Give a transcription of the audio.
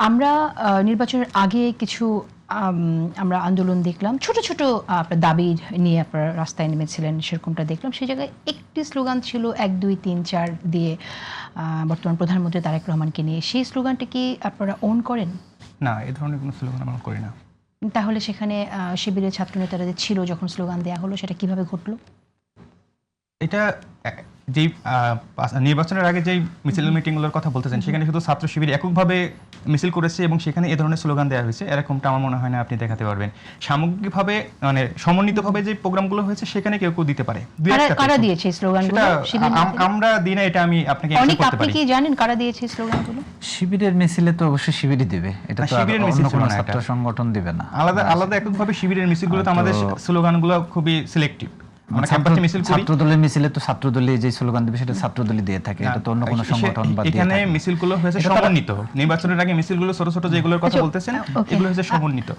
আমরা নির্বাচনের আগে কিছু আমরা আন্দোলন দেখলাম, ছোট ছোট আপনার দাবি নিয়ে আপনারা রাস্তায় নেমেছিলেন, সেরকমটা দেখলাম। সেই জায়গায় একটি স্লোগান ছিল 1 2 3 4 দিয়ে বর্তমান প্রধানমন্ত্রী তারেক রহমানকে নিয়ে। সেই স্লোগানটা কি আপনারা ওন করেন? না, এই ধরনের কোনো স্লোগান আমরা করি না। তাহলে সেখানে শিবিরের ছাত্রনেতারা যে ছিল যখন স্লোগান দেওয়া হলো, সেটা কিভাবে ঘটলো? এটা যেই নির্বাচনের আগে যেই মিছিল মিটিংগুলোর কথা বলতেছেন, সেখানে শুধু ছাত্র শিবির এককভাবে মিছিল করেছে এবং সেখানে এই ধরনের স্লোগান দেওয়া হয়েছে, এরকমটা আমার মনে হয় না আপনি দেখাতে পারবেন। সামগ্রিকভাবে মানে সমন্বিতভাবে যে প্রোগ্রামগুলো হয়েছে সেখানে কেউ কেউ দিতে পারে। কারা দিয়েছে এই স্লোগানগুলো? আমরা দিই না, এটা আমি আপনাকে অনেক করতে আপনি পারি। কি জানেন কারা দিয়েছে এই স্লোগানগুলো? শিবিরের মিছিলে তো অবশ্যই শিবিরই দেবে, এটা তো শিবিরের মিছিল অন্য কোনো ছিল না, ছাত্র এটা সংগঠন দিবে না। আলাদা আলাদা এককভাবে শিবিরের মিছিলগুলোতে আমাদের স্লোগানগুলো খুবই সিলেক্টিভ। আমরা ক্যাম্পাসে মিছিল করি, ছাত্রদলের মিছিলে তো ছাত্রদলই যে স্লোগান দেবে সেটা ছাত্রদলই দিয়ে থাকে, এটা তো অন্য কোনো সংগঠন বা দিয়ে এখানে থাকে না। মিছিলগুলো হয়েছে সমন্বিত। নির্বাচনের আগে মিছিলগুলো ছোট ছোট যেগুলোর কথা বলতেছেন, এগুলো হয়েছে সমন্বিত।